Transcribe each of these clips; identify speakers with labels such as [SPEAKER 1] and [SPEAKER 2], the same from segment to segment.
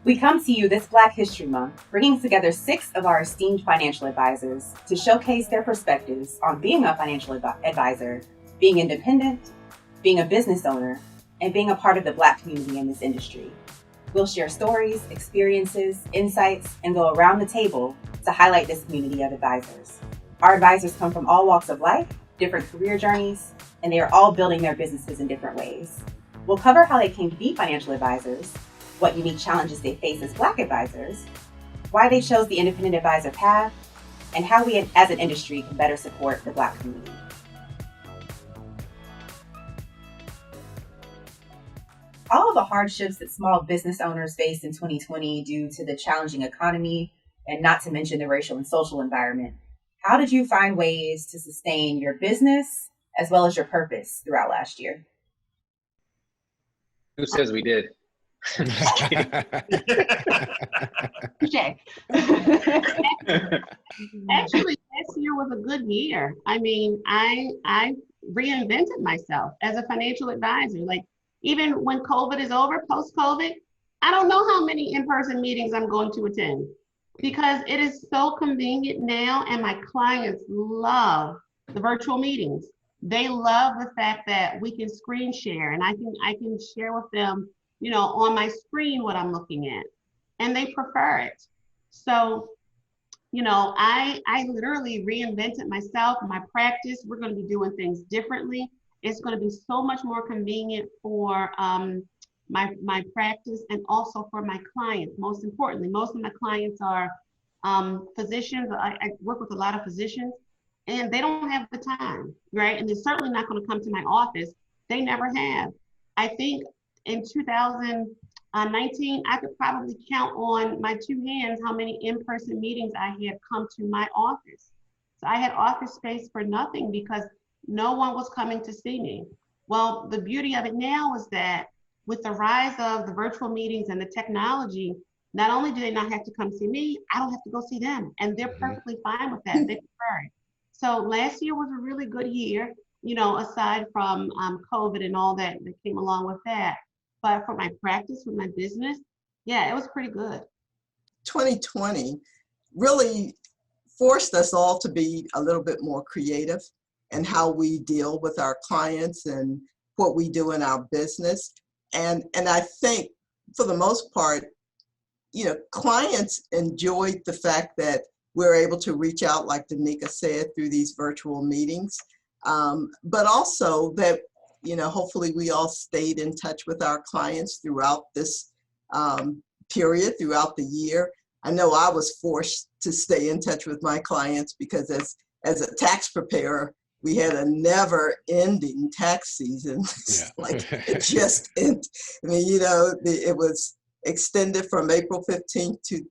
[SPEAKER 1] We come to you this Black History Month, bringing together 6 of our esteemed financial advisors to showcase their perspectives on being a financial advisor, being independent, being a business owner, and being a part of the Black community in this industry. We'll share stories, experiences, insights, and go around the table to highlight this community of advisors. Our advisors come from all walks of life, different career journeys, and they are all building their businesses in different ways. We'll cover how they came to be financial advisors, what unique challenges they face as Black advisors, why they chose the independent advisor path, and how we as an industry can better support the Black community. All of the hardships that small business owners faced in 2020 due to the challenging economy, and not to mention the racial and social environment, how did you find ways to sustain your business as well as your purpose throughout last year?
[SPEAKER 2] Who says we did?
[SPEAKER 3] Actually, last year was a good year. I mean, I reinvented myself as a financial advisor. Like, even when COVID is over, post-COVID, I don't know how many in-person meetings I'm going to attend because it is so convenient now, and my clients love the virtual meetings. They love the fact that we can screen share, and I can share with them, you know, on my screen what I'm looking at, and they prefer it. So, you know, I literally reinvented myself, my practice. We're going to be doing things differently. It's going to be so much more convenient for my practice and also for my clients. Most importantly, most of my clients are physicians. I work with a lot of physicians, and they don't have the time, right? And they're certainly not going to come to my office. They never have. I think in 2019, I could probably count on my 2 hands how many in-person meetings I had come to my office. So I had office space for nothing because no one was coming to see me. Well, the beauty of it now is that with the rise of the virtual meetings and the technology, not only do they not have to come see me, I don't have to go see them. And they're perfectly fine with that. They prefer it. So last year was a really good year, you know, aside from COVID and all that came along with that. But for my practice, with my business, yeah, it was pretty good.
[SPEAKER 4] 2020 really forced us all to be a little bit more creative in how we deal with our clients and what we do in our business. And I think for the most part, you know, clients enjoyed the fact that we're able to reach out, like Danica said, through these virtual meetings, but also that, you know, hopefully we all stayed in touch with our clients throughout this period, throughout the year. I know I was forced to stay in touch with my clients because as a tax preparer, we had a never-ending tax season. Like it just, I mean, you know, it was extended from April 15th to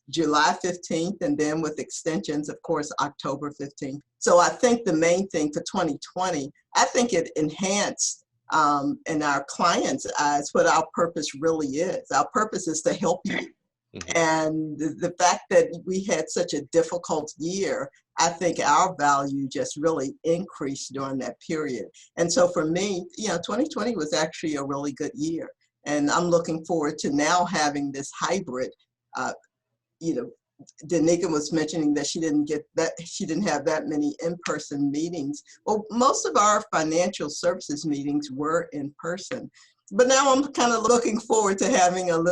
[SPEAKER 4] July 15th, and then with extensions, of course, October 15th. So I think the main thing for 2020, I think it enhanced in our clients' eyes what our purpose really is. Our purpose is to help you. And the fact that we had such a difficult year, I think our value just really increased during that period. And so for me, you know, 2020 was actually a really good year. And I'm looking forward to now having this hybrid. You know, Danica was mentioning that she didn't have that many in-person meetings. Well, most of our financial services meetings were in person. But now I'm kind of looking forward to having an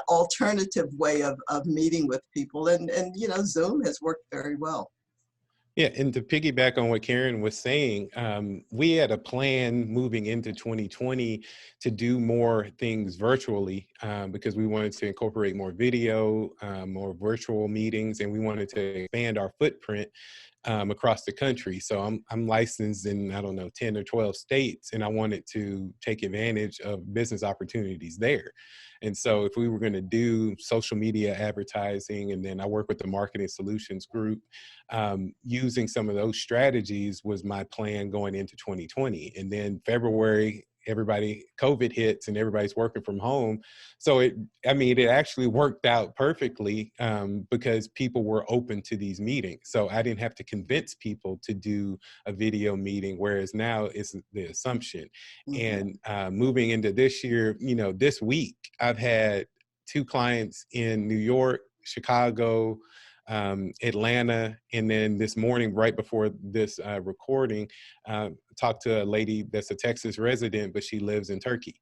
[SPEAKER 4] alternative way of meeting with people. And, you know, Zoom has worked very well.
[SPEAKER 5] Yeah, and to piggyback on what Karen was saying, we had a plan moving into 2020 to do more things virtually because we wanted to incorporate more video, more virtual meetings, and we wanted to expand our footprint across the country. So I'm licensed in, I don't know, 10 or 12 states, and I wanted to take advantage of business opportunities there. And so if we were going to do social media advertising, and then I work with the marketing solutions group, using some of those strategies was my plan going into 2020. And then February, COVID hits and everybody's working from home. So it actually worked out perfectly because people were open to these meetings. So I didn't have to convince people to do a video meeting, whereas now it's the assumption. And moving into this year, you know, this week I've had 2 clients in New York, Chicago, Atlanta, and then this morning, right before this recording, talked to a lady that's a Texas resident, but she lives in Turkey.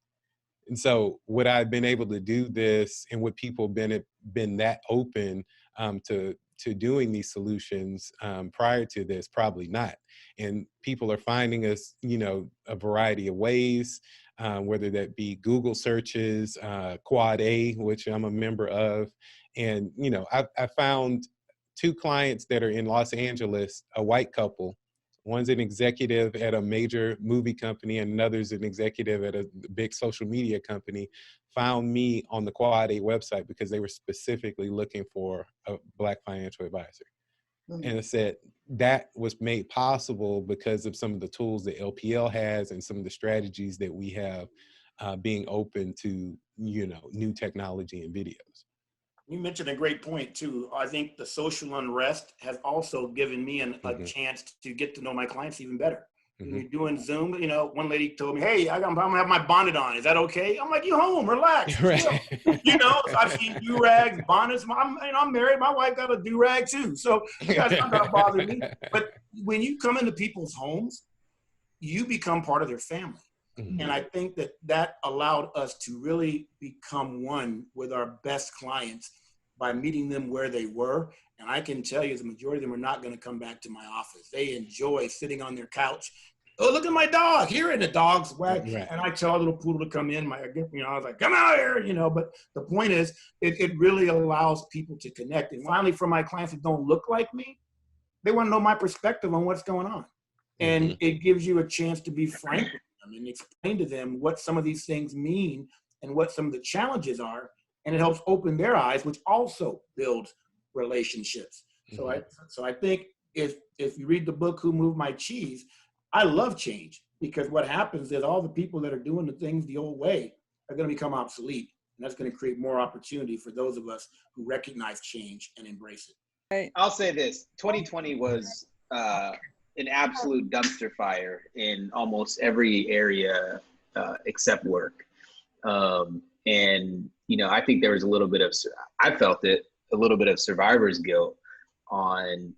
[SPEAKER 5] And so would I have been able to do this, and would people been that open to doing these solutions prior to this? Probably not. And people are finding us, a variety of ways, whether that be Google searches, Quad A, which I'm a member of. And, I found 2 clients that are in Los Angeles, a white couple. One's an executive at a major movie company, and another's an executive at a big social media company, found me on the Quad A website because they were specifically looking for a Black financial advisor. And I said that was made possible because of some of the tools that LPL has and some of the strategies that we have being open to, new technology and videos.
[SPEAKER 2] You mentioned a great point too. I think the social unrest has also given me a chance to get to know my clients even better. When you're doing Zoom, one lady told me, "Hey, I'm gonna have my bonnet on. Is that okay?" I'm like, "You home, relax."
[SPEAKER 5] Right.
[SPEAKER 2] So I've seen do-rags, bonnets. I'm married. My wife got a do-rag too. So that's not gonna bother me. But when you come into people's homes, you become part of their family. And I think that allowed us to really become one with our best clients by meeting them where they were. And I can tell you the majority of them are not going to come back to my office. They enjoy sitting on their couch. "Oh, look at my dog." Hearing the dog's wag.
[SPEAKER 5] Right.
[SPEAKER 2] And I tell a little poodle to come in. I was like, "Come out here," But the point is, it really allows people to connect. And finally, for my clients that don't look like me, they want to know my perspective on what's going on. And it gives you a chance to be frank with them and explain to them what some of these things mean and what some of the challenges are. And it helps open their eyes, which also builds relationships. So I think if you read the book, Who Moved My Cheese, I love change, because what happens is all the people that are doing the things the old way are going to become obsolete. And that's going to create more opportunity for those of us who recognize change and embrace it.
[SPEAKER 6] I'll say this, 2020 was an absolute dumpster fire in almost every area except work. And, I think there was I felt it, a little bit of survivor's guilt on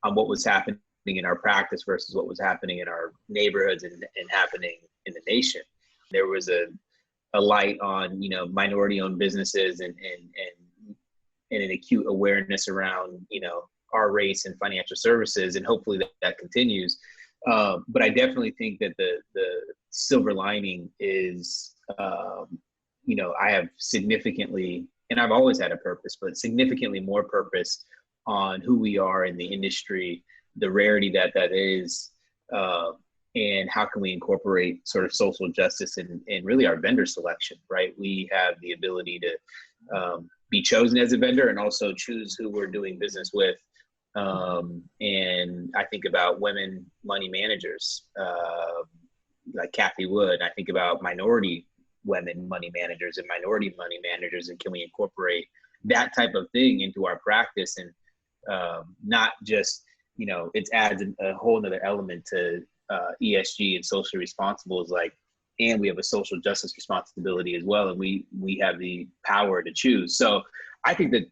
[SPEAKER 6] what was happening in our practice versus what was happening in our neighborhoods and happening in the nation. There was a light on, minority-owned businesses and an acute awareness around, our race and financial services, and hopefully that continues. But I definitely think that the silver lining is, I have significantly, and I've always had a purpose, but significantly more purpose on who we are in the industry, the rarity that is, and how can we incorporate sort of social justice and really our vendor selection, right? We have the ability to be chosen as a vendor and also choose who we're doing business with. And I think about women money managers, like Kathy Wood. I think about minority women money managers and minority money managers, and can we incorporate that type of thing into our practice, and not just, it adds a whole nother element to ESG and socially responsible, and we have a social justice responsibility as well, and we have the power to choose. So I think that,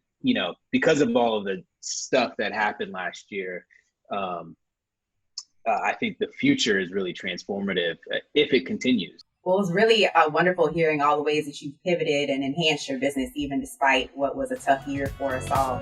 [SPEAKER 6] because of all of the stuff that happened last year, I think the future is really transformative if it continues.
[SPEAKER 1] Well, it was really wonderful hearing all the ways that you've pivoted and enhanced your business, even despite what was a tough year for us all.